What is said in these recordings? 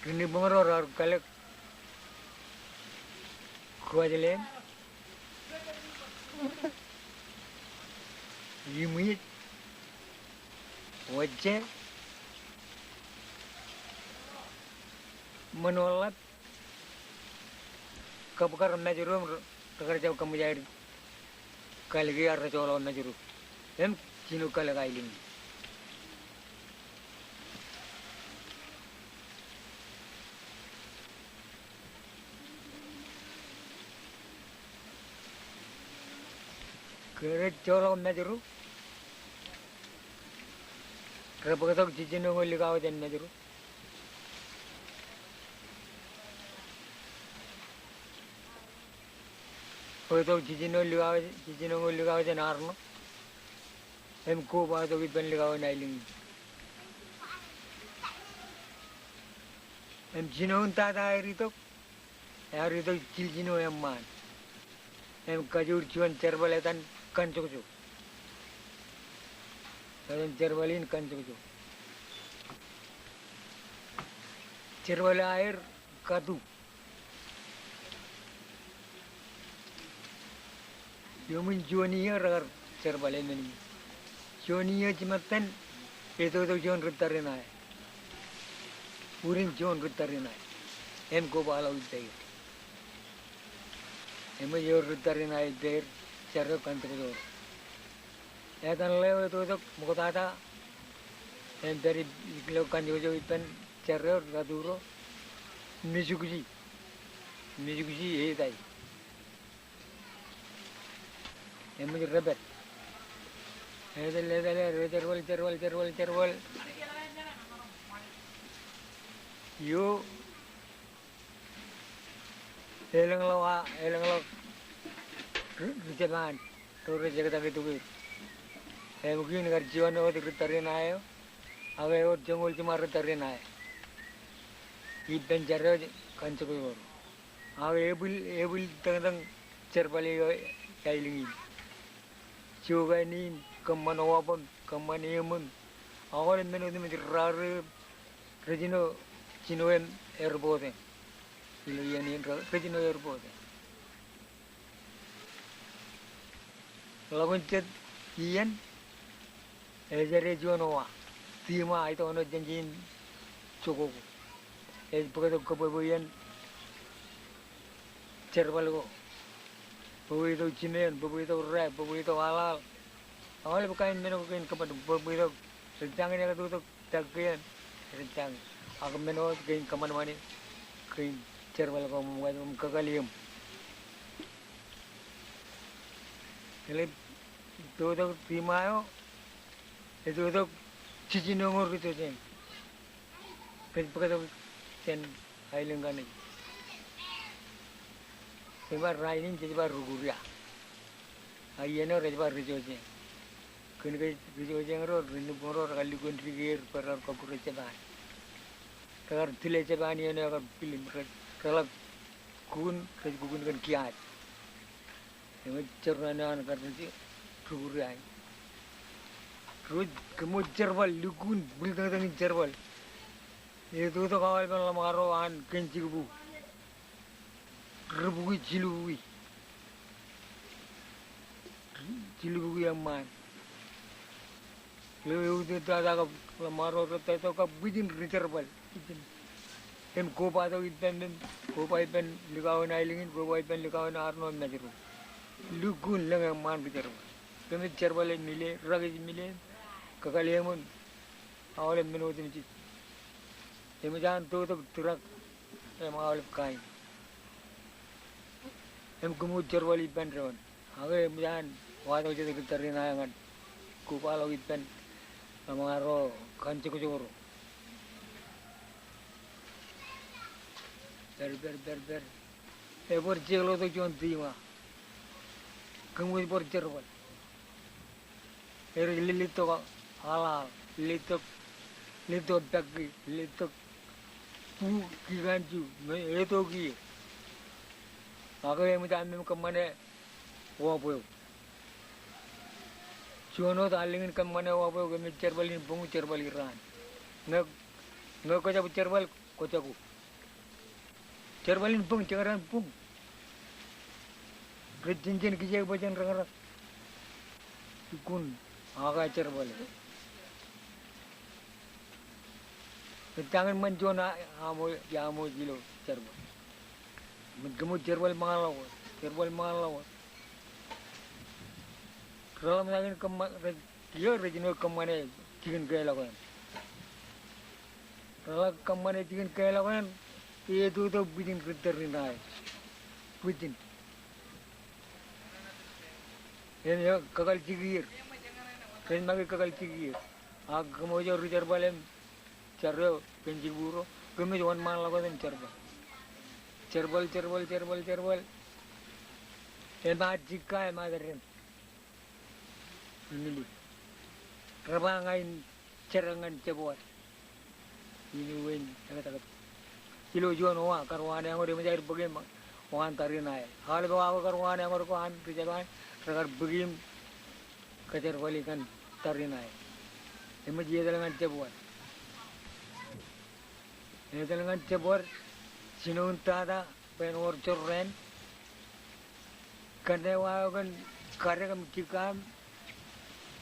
Ini bangor kalek kuajaleen. Yumit wajah menolak kabukar najuru tegar jauh kamu jadi kalegi arra jauh najuru em cinu kalega iling kere jauh najuru kerapakatok cicinu ngoli kau jen najuru Pagkatok cicinu ngoli kau jen arno em ko ba to iban ligaw na iling em jinon tata rito ciljino em man em kajur cuan cerbaletan kancukju dan cerbalin kancukju cerbal air kadu yomun juaniya ragar cerbalen ini Joniya cimatan itu Jon rutarin ay, urin Jon rutarin ay, em ko bala uday, em yo rutarin ay der cara kantor jor, ya kan leo itu mukotata, em dari leo kantor jor itu cara kaduro, mijukuji day, em yo rebet. Cerwal. Yo, elang lo, ricetan, tuh ricetan gitu. Mungkin kerjaan itu retarin ayo, awe itu jengol cuma retarin ayo. Iban cara kancuk itu, awe ebul tentang cervali kailing ini. Juga ini kemana wapun, kemana yaman. Awal menu itu menjadi rare, rejino cinoem airport. Ilo yani rejino airport. Lawan cet ian, ejare juanoa, tima itu ono janjin cukup. Pakai tu kebawayan cerbalgo. Bawa itu cinen, bawa itu rap, bawa itu halal. Awalnya bukan menu bukan kepada bawa itu rencang ini aku tu cakian rencang. Aku menu kain kemana-mana, kain cerbal kamu buat kekaliam. Jadi itu terima itu cici nongor itu jen. Pakai tu jen ailengan ini. Sebar rainin jadi baru guria. Ayana jadi baru rijoje. Kini rijoje ngoro rindu ngoro kali country gear perar kapur ceban. Kalau tile ceban ini akan pilih kalau kun kan kiat. Yang cernanan karena si guria. Terus kamu cerbal lukun berikan dengan cerbal. Itu tu kawal kan lama karoan kencing bu. Rebui cilui yang man. Lalu itu ada lemaro rata itu kau bikin reserval. Em kopa tu ipen likawan ailingin kopa ipen likawan arno najiru. Lukun lang yang man reserval. Kami reserval mile ragis mile kakaliamun awal menu tu macam. Em jangan tu terak em awal kain. Em kamu cerwal ipan rawan. Awe jangan waktu jadi ketarin ayangan. Kupala ipan amaro kancuk joro. Ber. Ebor celo tu jonti ma. Kamu ebor cerwal. Lilit tu halal, lilit daging, lilit pu kiganju, itu ki. Aku yang macam kemana wapo. Jono talingin kemana wapo kami cerbalin bungu cerbalin ran. Nggak kau cerbal kau caku. cerbalin pung cekaran pung rejinjin kijek bajan rangarak ikun aga cerbal tangan menjona amo jilo cerbal menggemu cerbal malaw kalau misalnya dia rejinol kemana cikin kaya lakukan kalau kemana cikin kaya lakukan itu tuh bikin keterin aja bikin ini ya kakal cigir kan magi kakal cigir agak mau jauh cerbalem cerdo kencing buru kami jangan malah lakukan cerbal emak jika emak terin ini kerbangain cerangan cebuat ini wen kata kilo jual wah karwane yang udah menjadi bagaimana wan tarin aja hal bawa karwane yang udah kuan kerjaan terkar begim kejar balikan tarin aja ini dia dengan cebuat ini dengan cebuat sinunta ada penor corren karena wah kan karya kami cikam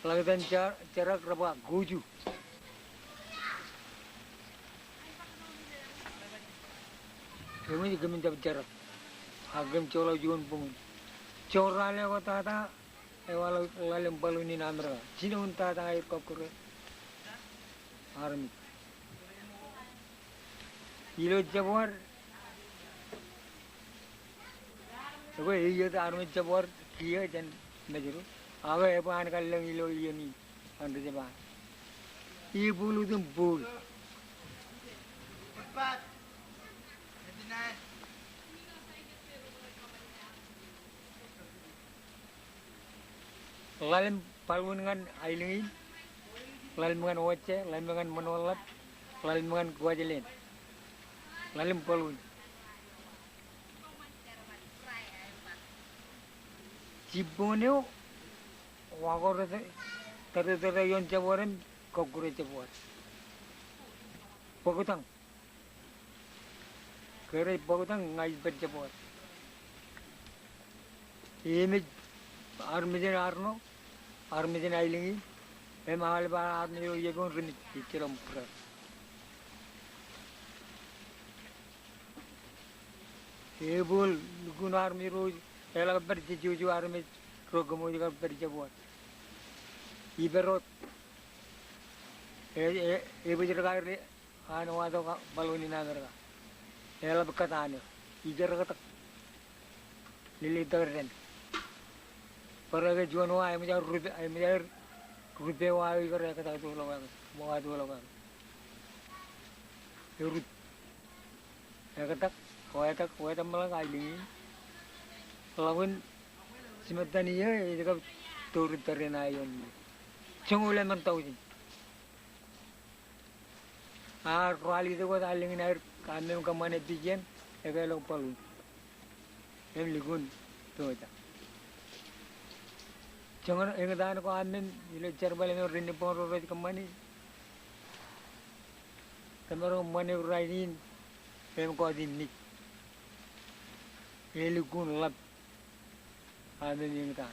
lagi dan cara kerja guju kami juga minta bicara agam cola jual pun coralnya kota ada walau lalim balunin amra sini unta ada air kokore army ilo jawar तो ये तो आर्मी जब और किया जन नजरो आगे ये पान का लंग लो ये नहीं अंदर जब आ ये बोलूँ तुम बोल lalim palungan ailingin lalim dengan wace lalim dengan menolak lalim dengan kuajelin lalim palun Ciboneo, wagor tere yon caboren kokure cabor. Pagutang, kere pagutang ngai bercabor. Ini armijen arno, armijen ailingi, mahal ba armijen yegon rinit cilam pura. Ebol gun armi roj. Ela berjuju army program juga berjabuat. Iberot. Ibu kali anu atau baluni naga. Ela berkata ijar kata lili terden. Para ke jual ayam jar rupiah wae kata tu logan, mau tu logan. Rut. Kata kau malah kali. Lawan semetan iya juga turut terena yon. Cungule mentau je. Kuali itu kau alingin air kami kemana pijen, ekalong palu. Ligun tu aja. Jangan ingat ko amin ilo cerbal yang rindu pengorot kemana. Kemarin mana rainin, kau dinik. Ligun lap. Ada yang tak.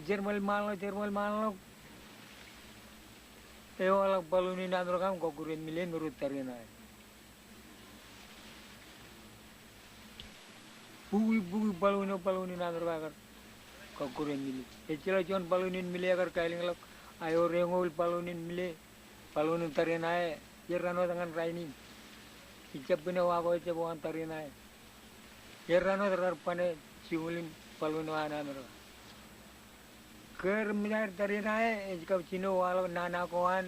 Cermal malu. Ewalak balunin andro kam kau kurin milen nurut tarina. Bugi balunin andro kakar kau kurin milen. Ecila jon balunin milen agar kailing lak. Ayo rengol balunin milen. Balunin tarina. Jerano dengan rainin. Icap bina wago icap wan tarina. Yerano terpane ciulin palun wana mero. Ker minar dari nae jika cino walau nana koan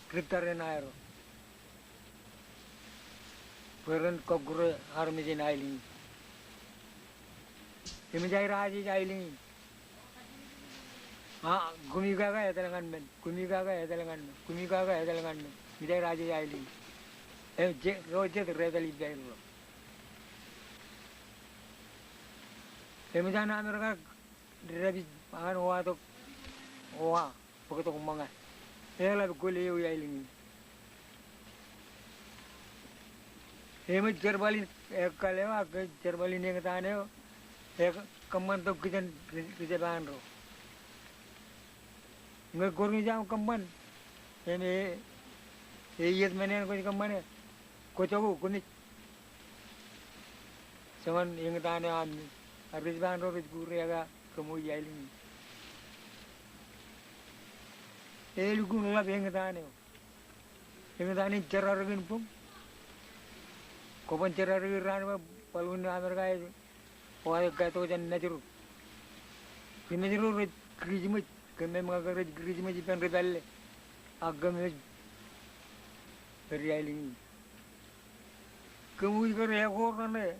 kritar naero. Peren kokure armijin ailing. Imijai raji ailing. Gumiga ya telangan men. Gumiga ya telangan men. Mijai raji ailing. Roje terredali jailo. Kemudian mereka dari bahan waktu begitu kumangan. Lebih kuliah ya ini. Eme cerbali kalewa ke cerbali ning tane ek kaman to kijan kijan ro. Nge gorni jam kaman. Eme yet menen ko kaman ko chagu kuni. Saman ing tane an aris ban ro gure aga kamu yailin. Elu gun la ing tane. Ing tane ceraragin pum. Kopan ceraragin ran palun Amerika itu. Wah kato jan najuru. Kini najuru krizimaj kami mengajar krizimaj ipan redalle. Agam es riailing. Kamu ikut ekor nane.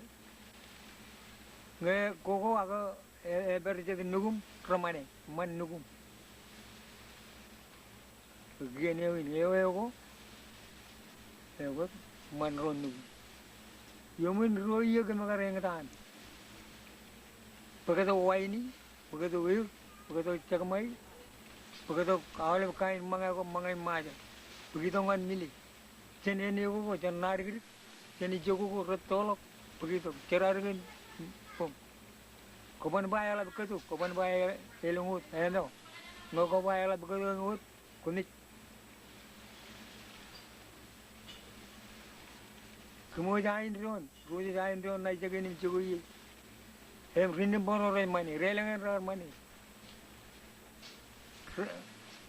Nge koko aga berjadi nugum ramane man nugum. Gini ini eko man ron nugum. Yomin roya kan mengajar yang tahan. Begitu waini, begitu wir, begitu cakmai, begitu awalnya kain mangai maja, begitu ngan milih. Jadi ini aku jangan narik, jadi jogo aku retolok, begitu cerar kan, kapan bayar lah begitu, kapan bayar elungut, eno, nggak kau bayar lah begitu elungut, kunik. Kemudian jain naik jaga ini jogo ini. Rindu borong mani, relengan rar mani.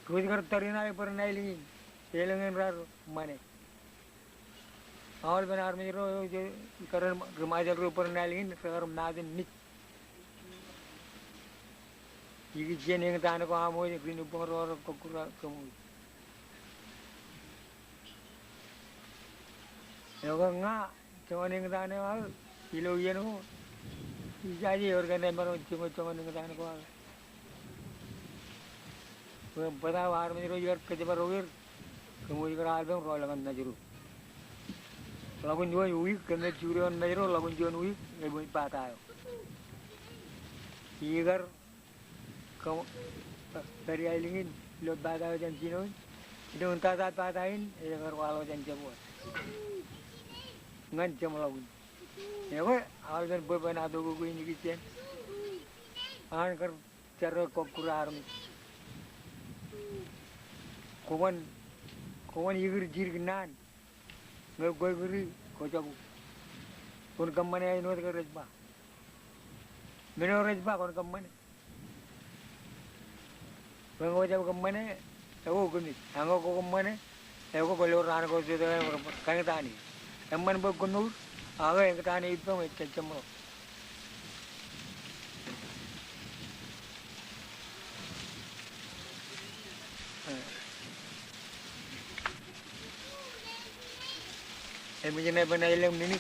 Rozigar tarina pernah lagi, relengan rar mani. Awal benar menjero karena remaja ro pernah lagi, sekarang nadin nit. Ini jenis tanah ko amo rindu borong kokura kamu. Yoga nga, cuma yang tanah awal, kilo yeno. Jadi organ baru cuma dengan tangan kuat. Pada hari ini rojer kerja baru rojer, kemudian kerja album rolangan najuru. Lagun jual uik, kena curian najuru, lagun jual uik, nggak patah. Igar kamu dari ailingin, lot patah jangan cino, itu entah patahin, igar walau jangan cepat. Ngan cuma lagun. Ya kok awal kan beban atau gue ini kician, an kan cara kokurar, kawan igir jirginan, nggak gue giri kocaku, kon kamane ini orang resba, mana resba kon kamane, bang kocaku kamane, aku gini, aku kamane, aku kalau orang aku sudah kan tani, teman berkunur. Aga yang kita ini itu macam mana? Macam mana ilam ini?